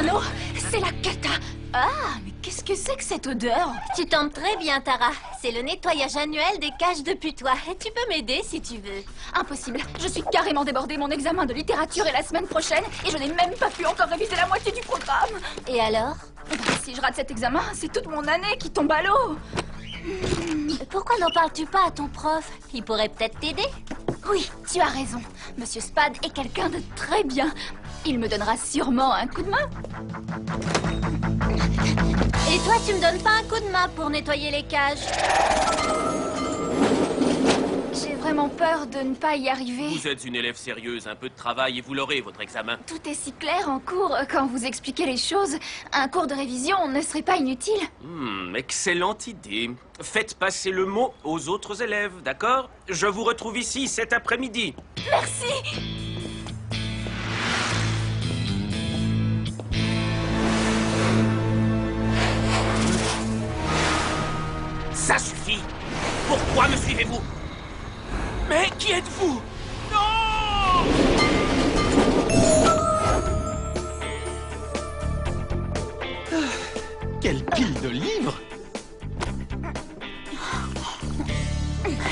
Inferno, c'est la cata. Ah, mais qu'est-ce que c'est que cette odeur? Tu tombes très bien, Tara. C'est le nettoyage annuel des cages de putois. Et tu peux m'aider si tu veux. Impossible, je suis carrément débordée. Mon examen de littérature est la semaine prochaine et je n'ai même pas pu encore réviser la moitié du programme. Et alors? Si je rate cet examen, c'est toute mon année qui tombe à l'eau. Pourquoi n'en parles-tu pas à ton prof? Il pourrait peut-être t'aider. Oui, tu as raison. Monsieur Spade est quelqu'un de très bien. Il me donnera sûrement un coup de main. Et toi, tu me donnes pas un coup de main pour nettoyer les cages? J'ai vraiment peur de ne pas y arriver. Vous êtes une élève sérieuse, un peu de travail et vous l'aurez, votre examen. Tout est si clair en cours quand vous expliquez les choses. Un cours de révision ne serait pas inutile. Excellente idée. Faites passer le mot aux autres élèves, d'accord? Je vous retrouve ici cet après-midi. Merci! Ça suffit! Pourquoi me suivez-vous? Mais qui êtes-vous? Non! Quelle pile de livres!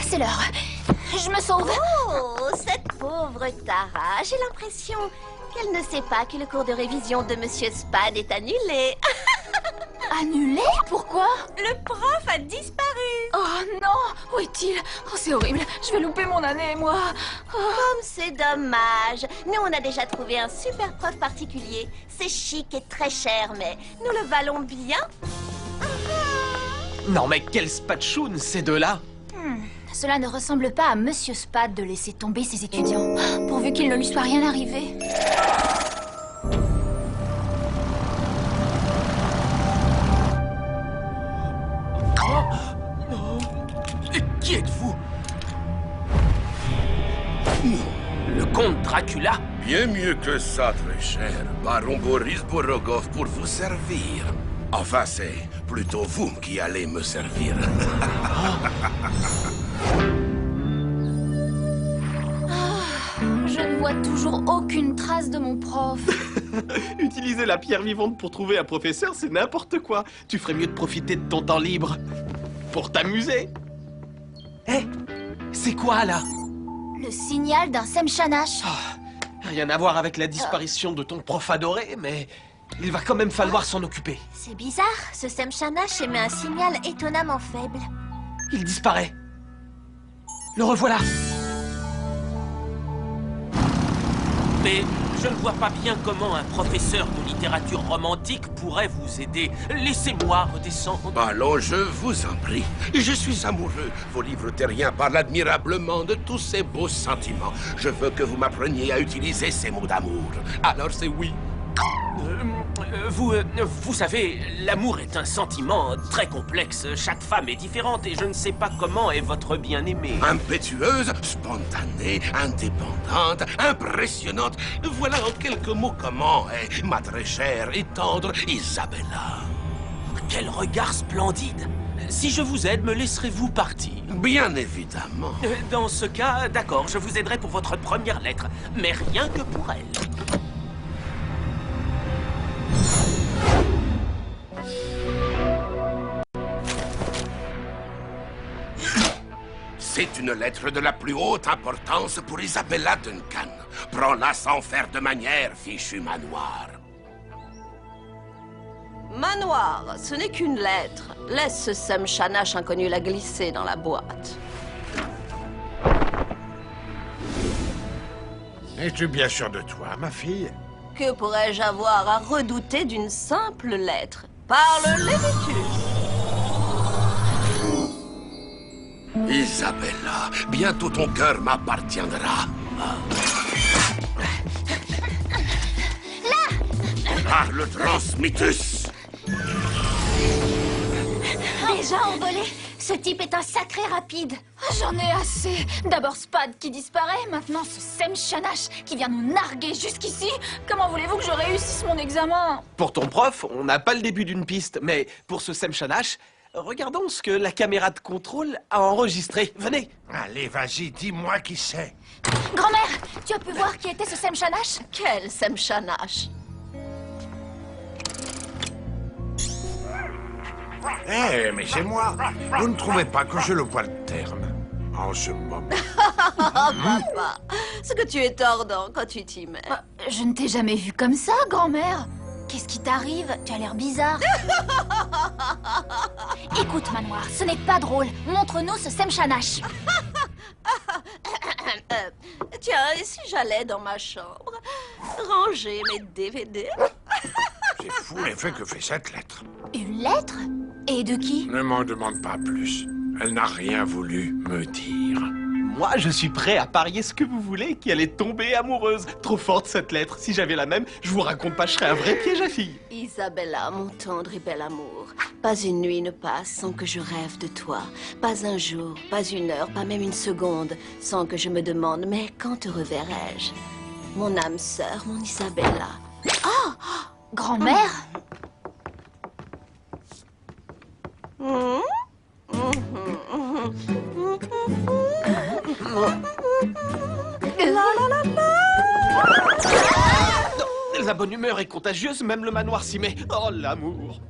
C'est l'heure. Je me sauve. Oh, cette pauvre Tara. J'ai l'impression qu'elle ne sait pas que le cours de révision de Monsieur Spade est annulé. Annulé? Pourquoi? Le prof a disparu. Oh non! Où est-il? Oh, c'est horrible. Je vais louper mon année, moi. Oh. Comme c'est dommage. Nous, on a déjà trouvé un super prof particulier. C'est chic et très cher, mais nous le valons bien. Non mais quel spatchoun, ces deux-là! Cela ne ressemble pas à Monsieur Spade de laisser tomber ses étudiants, pourvu qu'il ne lui soit rien arrivé. Qui êtes-vous? Le comte Dracula? Bien mieux que ça, très cher. Baron Boris Borogov pour vous servir. Enfin, c'est plutôt vous qui allez me servir. Je ne vois toujours aucune trace de mon prof. Utiliser la pierre vivante pour trouver un professeur, c'est n'importe quoi. Tu ferais mieux de profiter de ton temps libre. Pour t'amuser. Hé, c'est quoi, là? Le signal d'un Semshanash. Rien à voir avec la disparition de ton prof adoré, mais il va quand même falloir s'en occuper. C'est bizarre, ce Semshanash émet un signal étonnamment faible. Il disparaît. Le revoilà. Mais je ne vois pas bien comment un professeur de littérature romantique pourrait vous aider. Laissez-moi redescendre. Allons, je vous en prie. Je suis amoureux. Vos livres terriens parlent admirablement de tous ces beaux sentiments. Je veux que vous m'appreniez à utiliser ces mots d'amour. Alors c'est oui. Vous savez, l'amour est un sentiment très complexe. Chaque femme est différente et je ne sais pas comment est votre bien-aimé. Impétueuse, spontanée, indépendante, impressionnante. Voilà en quelques mots comment est ma très chère et tendre Isabella. Quel regard splendide! Si je vous aide, me laisserez-vous partir? Bien évidemment. Dans ce cas, d'accord, je vous aiderai pour votre première lettre, mais rien que pour elle. C'est une lettre de la plus haute importance pour Isabella Duncan. Prends-la sans faire de manière, fichu manoir. Manoir, ce n'est qu'une lettre. Laisse ce Semshanash inconnu la glisser dans la boîte. Es-tu bien sûr de toi, ma fille? Que pourrais-je avoir à redouter d'une simple lettre? Parle Lévitus! Isabella, bientôt ton cœur m'appartiendra. Là! Parle, Transmitus! Déjà envolé. Ce type est un sacré rapide. J'en ai assez. D'abord Spade qui disparaît, maintenant ce Semshanash qui vient nous narguer jusqu'ici. Comment voulez-vous que je réussisse mon examen? Pour ton prof, on n'a pas le début d'une piste, mais pour ce Semshanash, regardons ce que la caméra de contrôle a enregistré. Venez. Allez, vas-y, dis-moi qui c'est. Grand-mère, tu as pu voir qui était ce Semshanash? Quel Semshanash? Eh, mais c'est moi. Vous ne trouvez pas que je le vois terne en ce moment? Papa, ce que tu es tordant quand tu t'y mets. Je ne t'ai jamais vu comme ça, grand-mère. Qu'est-ce qui t'arrive? Tu as l'air bizarre. Écoute, Manoir, ce n'est pas drôle. Montre-nous ce Semshanash. Tiens, et si j'allais dans ma chambre, ranger mes DVD? C'est fou l'effet que fait cette lettre. Une lettre? Et de qui? Ne m'en demande pas plus. Elle n'a rien voulu me dire. Moi, je suis prêt à parier ce que vous voulez qu'elle est tombée amoureuse. Trop forte cette lettre. Si j'avais la même, je vous raconte pas, je serais un vrai piège à filles. Isabella, mon tendre et bel amour, pas une nuit ne passe sans que je rêve de toi. Pas un jour, pas une heure, pas même une seconde, sans que je me demande, mais quand te reverrai-je? Mon âme sœur, mon Isabella. Grand-mère? La bonne humeur est contagieuse, même le manoir s'y met. Oh, l'amour.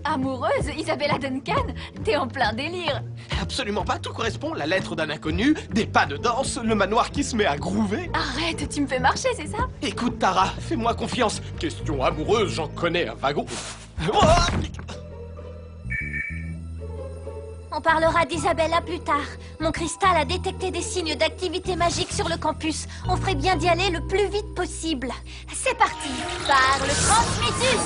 Amoureuse, Isabella Duncan? T'es en plein délire. Absolument pas, tout correspond. La lettre d'un inconnu, des pas de danse, le manoir qui se met à groover. Arrête, tu me fais marcher, c'est ça? Écoute, Tara, fais-moi confiance. Question amoureuse, j'en connais un wagon. Oh, On parlera d'Isabella plus tard. Mon cristal a détecté des signes d'activité magique sur le campus. On ferait bien d'y aller le plus vite possible. C'est parti, par le transmitus.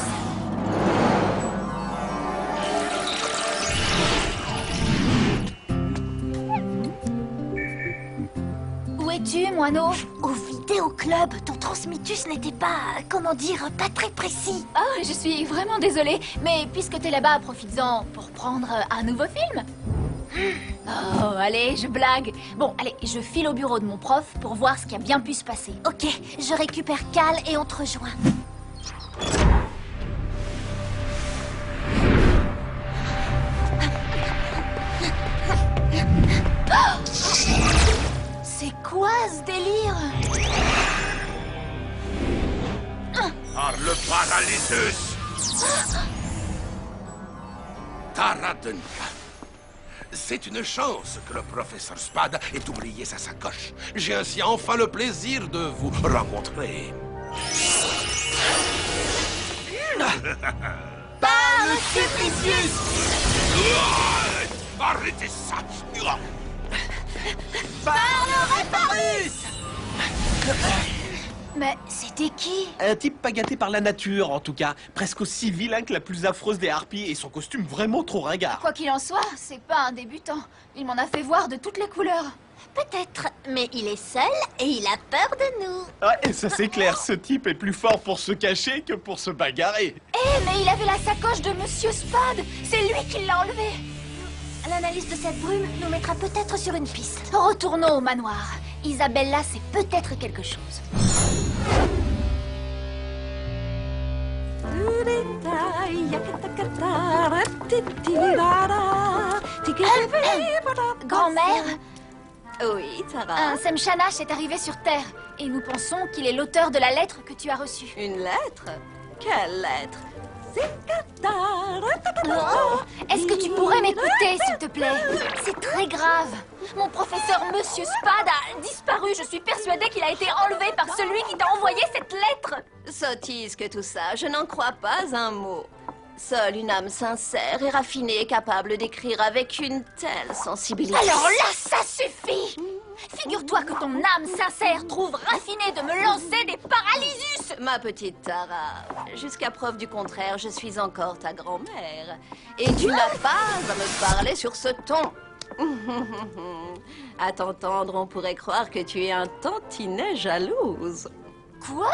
Où es-tu, moineau? Au vidéoclub. Ton transmitus n'était pas, comment dire, pas très précis. Oh, je suis vraiment désolée. Mais puisque t'es là-bas, profites-en pour prendre un nouveau film. Oh, allez, je blague. Bon, allez, je file au bureau de mon prof pour voir ce qui a bien pu se passer. Ok, je récupère Cal et on te rejoint. C'est quoi ce délire? Par le paralysus Tara Duncan. C'est une chance que le professeur Spade ait oublié sa sacoche. J'ai ainsi enfin le plaisir de vous rencontrer. Par le supplicius! Arrêtez ça! Par le réparus! Mais c'était qui? un type pas gâté par la nature, en tout cas. Presque aussi vilain que la plus affreuse des harpies et son costume vraiment trop ringard. Quoi qu'il en soit, c'est pas un débutant. Il m'en a fait voir de toutes les couleurs. Peut-être, mais il est seul et il a peur de nous. Ouais, ça c'est clair, ce type est plus fort pour se cacher que pour se bagarrer. Eh, mais il avait la sacoche de Monsieur Spade. C'est lui qui l'a enlevé. L'analyse de cette brume nous mettra peut-être sur une piste. Retournons au manoir. Isabella sait peut-être quelque chose. Grand-mère, Oui, Tara. un Semshanash est arrivé sur Terre. Et nous pensons qu'il est l'auteur de la lettre que tu as reçue. Une lettre? Quelle lettre? Oh, est-ce que tu pourrais m'écouter, s'il te plaît? C'est très grave. Mon professeur, Monsieur Spade, a disparu. Je suis persuadée qu'il a été enlevé par celui qui t'a envoyé cette lettre. Sottise que tout ça, je n'en crois pas un mot. Seule une âme sincère et raffinée est capable d'écrire avec une telle sensibilité. Alors là, ça suffit. Figure-toi que ton âme sincère trouve raffiné de me lancer des paralysus. Ma petite Tara, jusqu'à preuve du contraire, je suis encore ta grand-mère. Et tu n'as pas à me parler sur ce ton. À t'entendre, on pourrait croire que tu es un tantinet jalouse. Quoi?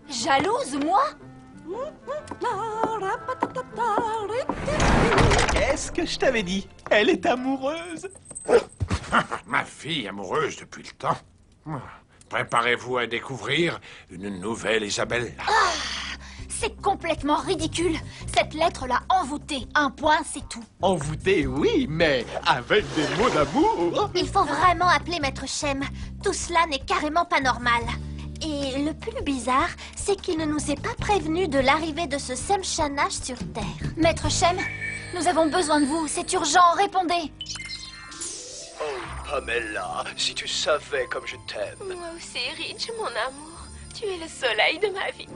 Jalouse, moi? Qu'est-ce que je t'avais dit? Elle est amoureuse. Ma fille amoureuse depuis le temps. Préparez-vous à découvrir une nouvelle Isabella. C'est complètement ridicule. Cette lettre l'a envoûtée. Un point, c'est tout. Envoûtée, oui, mais avec des mots d'amour. Il faut vraiment appeler Maître Shem. Tout cela n'est carrément pas normal. Et le plus bizarre, c'est qu'il ne nous est pas prévenu de l'arrivée de ce Semshanash sur Terre. Maître Shem, nous avons besoin de vous. C'est urgent, répondez. Oh, Pamela, si tu savais comme je t'aime. Moi aussi, Rich, mon amour. Tu es le soleil de ma vie.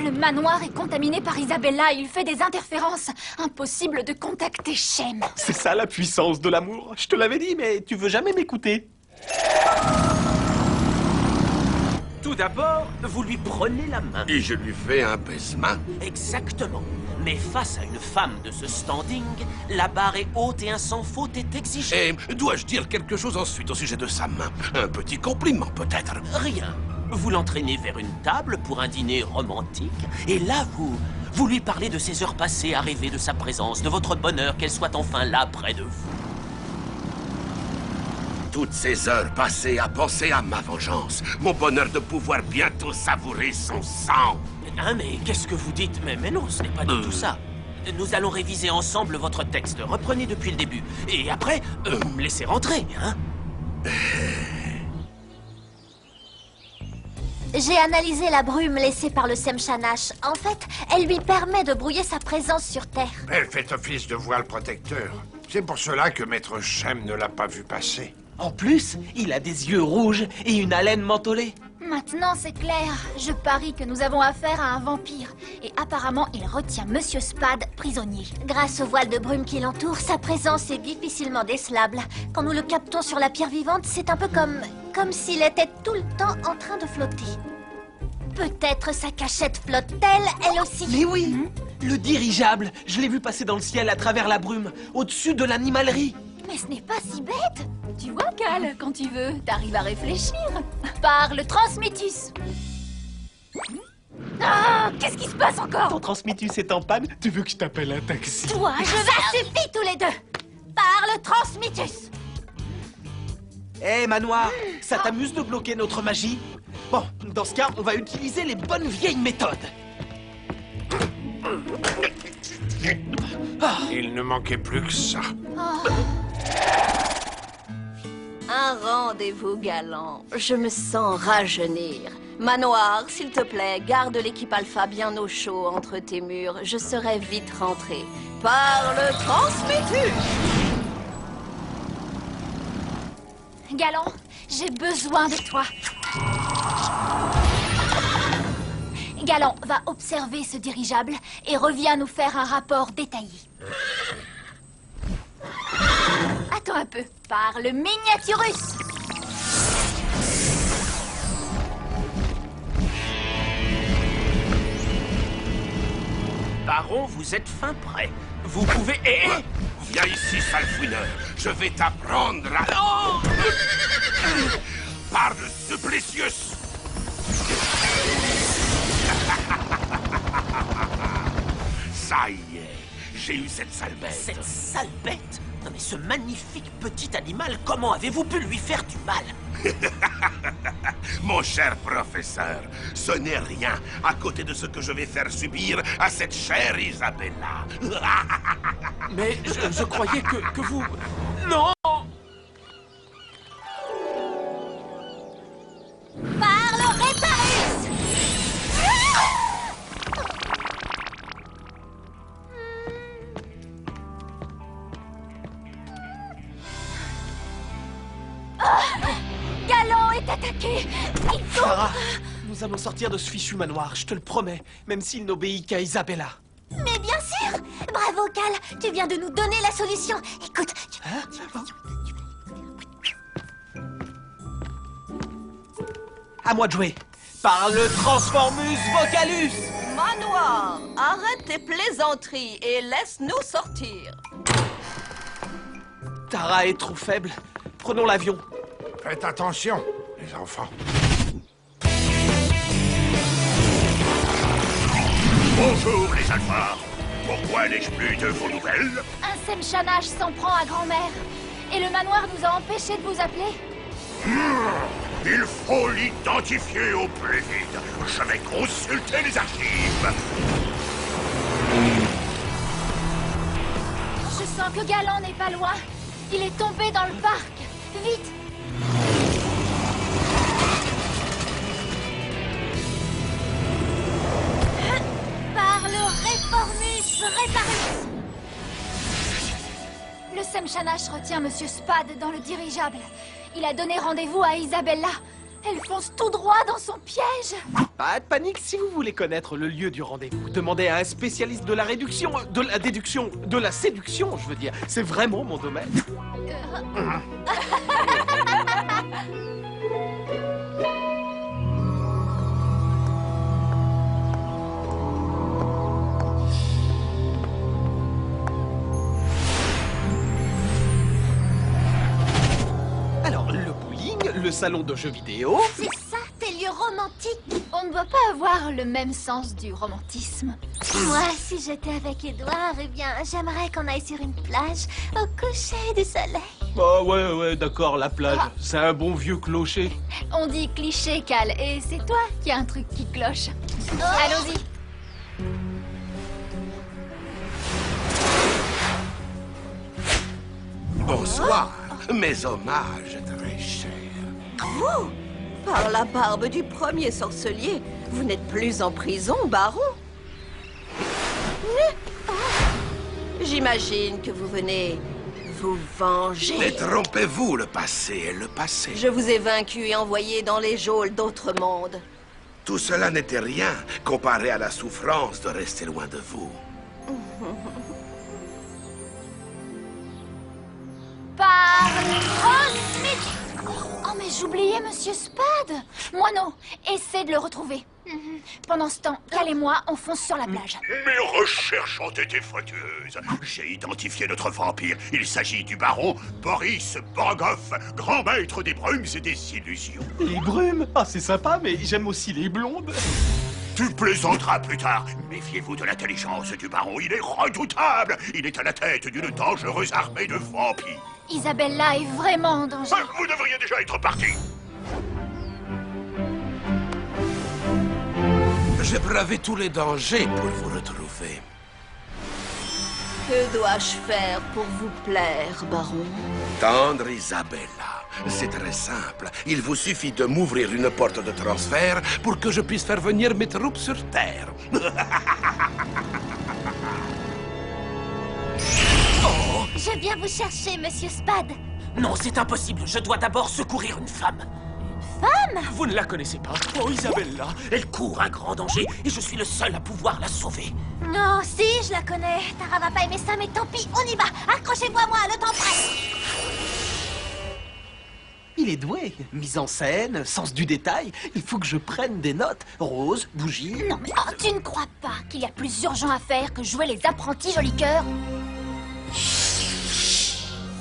Le manoir est contaminé par Isabella. Il fait des interférences. Impossible de contacter Shem. C'est ça la puissance de l'amour. Je te l'avais dit, mais tu veux jamais m'écouter. Tout d'abord, vous lui prenez la main. Et je lui fais un baisement. Exactement. Mais face à une femme de ce standing, la barre est haute et un sans-faute est exigé. Et dois-je dire quelque chose ensuite au sujet de sa main? Un petit compliment, peut-être? Rien. Vous l'entraînez vers une table pour un dîner romantique, et là, vous lui parlez de ses heures passées à rêver de sa présence, de votre bonheur qu'elle soit enfin là près de vous. Toutes ces heures passées à penser à ma vengeance, mon bonheur de pouvoir bientôt savourer son sang. Hein, mais qu'est-ce que vous dites? Mais non, ce n'est pas du tout ça. Nous allons réviser ensemble votre texte. Reprenez depuis le début. Et après, laissez rentrer, hein? J'ai analysé la brume laissée par le Semshanash. En fait, elle lui permet de brouiller sa présence sur Terre. Elle fait office de voile protecteur. C'est pour cela que Maître Shem ne l'a pas vu passer. En plus, il a des yeux rouges et une haleine mentholée. Maintenant, c'est clair. Je parie que nous avons affaire à un vampire. Et apparemment, il retient Monsieur Spade prisonnier. Grâce au voile de brume qui l'entoure, sa présence est difficilement décelable. Quand nous le captons sur la pierre vivante, c'est un peu comme s'il était tout le temps en train de flotter. Peut-être sa cachette flotte-t-elle, elle aussi? Mais oui, le dirigeable. Je l'ai vu passer dans le ciel à travers la brume, au-dessus de l'animalerie. Mais ce n'est pas si bête. Tu vois, Cal, quand tu veux, t'arrives à réfléchir. Parle, Transmitus. Ah, qu'est-ce qui se passe encore? Ton transmitus est en panne. Tu veux que je t'appelle un taxi? Toi, je vais suffire tous les deux. Parle, Transmitus. Hé, Manoir, ça t'amuse de bloquer notre magie? Bon, dans ce cas, on va utiliser les bonnes vieilles méthodes. Il ne manquait plus que ça. Un rendez-vous galant. Je me sens rajeunir. Manoir, s'il te plaît, garde l'équipe Alpha bien au chaud entre tes murs. Je serai vite rentré. Parle, Transmitus! Galant, j'ai besoin de toi. Galant, va observer ce dirigeable et reviens nous faire un rapport détaillé. Attends un peu. Parle, Miniaturus. Baron, vous êtes fin prêt. Vous pouvez... Viens ici, sale fouineur. Je vais t'apprendre à... Oh Parle, Supplicius. Ça y est, j'ai eu cette sale bête. Cette sale bête? Non mais ce magnifique petit animal, comment avez-vous pu lui faire du mal? Mon cher professeur, ce n'est rien à côté de ce que je vais faire subir à cette chère Isabella. Mais je croyais que vous... Non! Parle, Réparus. Galant est attaqué. Il faut... Farah, nous allons sortir de ce fichu manoir, je te le promets, même s'il n'obéit qu'à Isabella. Mais bien sûr. Bravo, Cal. Tu viens de nous donner la solution. Écoute, À moi de jouer. Par le Transformus Vocalus. Manoir, arrête tes plaisanteries et laisse-nous sortir. Tara est trop faible. Prenons l'avion. Faites attention, les enfants. Bonjour, les alphas. Pourquoi n'ai-je plus de vos nouvelles? Un Semshanash s'en prend à grand-mère. Et le manoir nous a empêchés de vous appeler. Il faut l'identifier au plus vite. Je vais consulter les archives. Je sens que Galant n'est pas loin. Il est tombé dans le parc. Vite! Reformus Reparus. Le Semshanash retient Monsieur Spade dans le dirigeable. Il a donné rendez-vous à Isabella. Elle fonce tout droit dans son piège. Pas de panique, si vous voulez connaître le lieu du rendez-vous, demandez à un spécialiste de la réduction, de la déduction, de la séduction, je veux dire. C'est vraiment mon domaine. Alors, le bowling, le salon de jeux vidéo... C'est ça, tes lieux romantiques. On ne doit pas avoir le même sens du romantisme. Moi, si j'étais avec Édouard, eh bien, j'aimerais qu'on aille sur une plage au coucher du soleil. Ah ouais, d'accord, la plage. C'est un bon vieux clocher. On dit cliché, Cal, et c'est toi qui as un truc qui cloche. Allons-y. Bonsoir, mes hommages, très chers. Vous, par la barbe du premier sorcelier, vous n'êtes plus en prison, baron. J'imagine que vous venez vous venger. Détrompez-vous, le passé est le passé. Je vous ai vaincu et envoyé dans les geôles d'autres mondes. Tout cela n'était rien comparé à la souffrance de rester loin de vous. Par Rosmith. Oh, mais j'oubliais Monsieur Spade. Moi non. Essaie de le retrouver. Pendant ce temps, Cal et moi, on fonce sur la plage. Mes recherches ont été fructueuses. J'ai identifié notre vampire. Il s'agit du baron Boris Borogoff, grand maître des brumes et des illusions. Les brumes? Ah, c'est sympa, mais j'aime aussi les blondes. Tu plaisanteras plus tard. Méfiez-vous de l'intelligence du baron. Il est redoutable. Il est à la tête d'une dangereuse armée de vampires. Isabella est vraiment en danger. Vous devriez déjà être parti. J'ai bravé tous les dangers pour vous retrouver. Que dois-je faire pour vous plaire, baron? Tendre Isabella, c'est très simple. Il vous suffit de m'ouvrir une porte de transfert pour que je puisse faire venir mes troupes sur Terre. Je viens vous chercher, Monsieur Spade. Non, c'est impossible. Je dois d'abord secourir une femme. Femme? Vous ne la connaissez pas? Oh, Isabella, elle court un grand danger et je suis le seul à pouvoir la sauver. Non, si, je la connais. Tara va pas aimer ça, mais tant pis, on y va. Accrochez-vous à moi, le temps presse. Il est doué. Mise en scène, sens du détail. Il faut que je prenne des notes. Rose, bougie... Non, mais tu ne crois pas qu'il y a plus urgent à faire que jouer les apprentis jolis cœurs?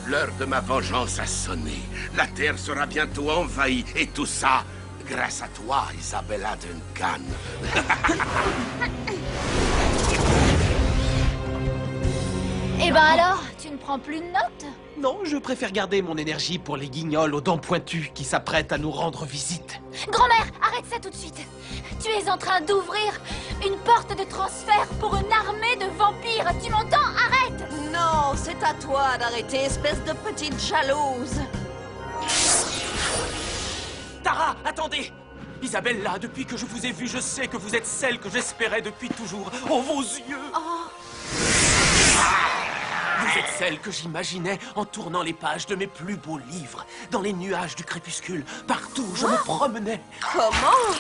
L'heure de ma vengeance a sonné. La Terre sera bientôt envahie. Et tout ça, grâce à toi, Isabella Duncan. Eh ben alors, tu ne prends plus de notes? Non, je préfère garder mon énergie pour les guignols aux dents pointues qui s'apprêtent à nous rendre visite. Grand-mère, arrête ça tout de suite. Tu es en train d'ouvrir une porte de transfert pour une armée de vampires. Tu m'entends? Arrête! Non, c'est à toi d'arrêter, espèce de petite jalouse. Tara, attendez! Isabella, depuis que je vous ai vue, je sais que vous êtes celle que j'espérais depuis toujours. Oh, vos yeux! Vous êtes celle que j'imaginais en tournant les pages de mes plus beaux livres, dans les nuages du crépuscule, partout où je me promenais. Comment?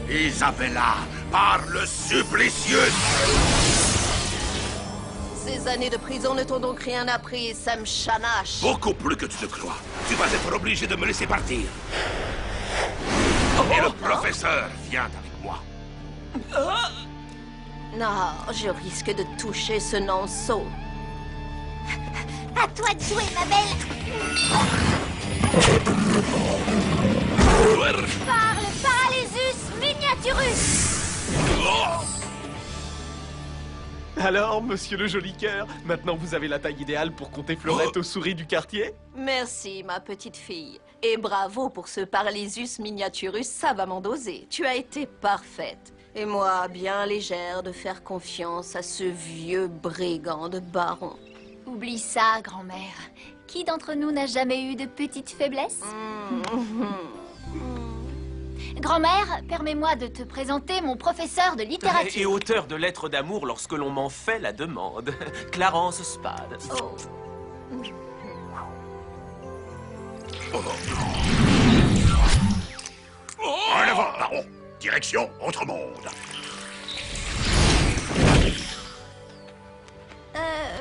Isabella, parle supplicieux! Ces années de prison ne t'ont donc rien appris, Semshanash. Beaucoup plus que tu ne crois. Tu vas être obligé de me laisser partir. Et le professeur vient avec moi. Non, je risque de toucher ce nonceau. À toi de jouer, ma belle. Parle, Paralysus Miniaturus! Alors, monsieur le joli cœur, maintenant vous avez la taille idéale pour compter Fleurette aux souris du quartier? Merci, ma petite fille. Et bravo pour ce Paralysus Miniaturus savamment dosé. Tu as été parfaite. Et moi, bien légère de faire confiance à ce vieux brigand de baron. Oublie ça, grand-mère. Qui d'entre nous n'a jamais eu de petites faiblesses? Grand-mère, permets-moi de te présenter mon professeur de Et littérature. auteur de lettres d'amour lorsque l'on m'en fait la demande. Clarence Spade. Oh. En avant, baron. Direction Autre Monde.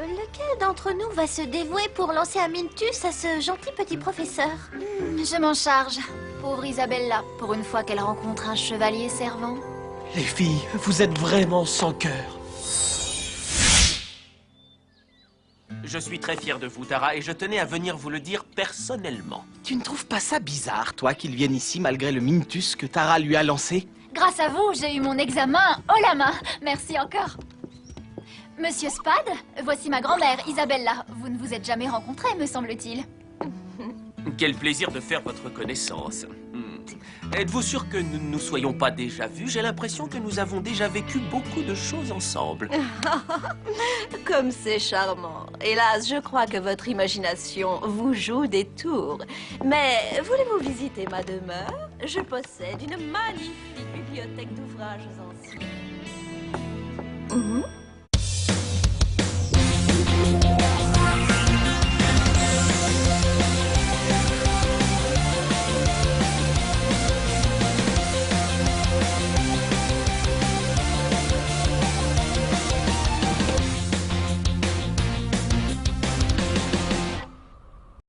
Lequel d'entre nous va se dévouer pour lancer un Mintus à ce gentil petit professeur? Je m'en charge. Pauvre Isabella, pour une fois qu'elle rencontre un chevalier servant. Les filles, vous êtes vraiment sans cœur. Je suis très fier de vous, Tara, et je tenais à venir vous le dire personnellement. Tu ne trouves pas ça bizarre, toi, qu'il vienne ici malgré le Mintus que Tara lui a lancé? Grâce à vous, j'ai eu mon examen haut la main. Merci encore. Monsieur Spade, voici ma grand-mère, Isabella. Vous ne vous êtes jamais rencontrés, me semble-t-il. Quel plaisir de faire votre connaissance. Êtes-vous sûr que nous ne nous soyons pas déjà vus? J'ai l'impression que nous avons déjà vécu beaucoup de choses ensemble. Comme c'est charmant. Hélas, je crois que votre imagination vous joue des tours. Mais voulez-vous visiter ma demeure? Je possède une magnifique bibliothèque d'ouvrages anciens.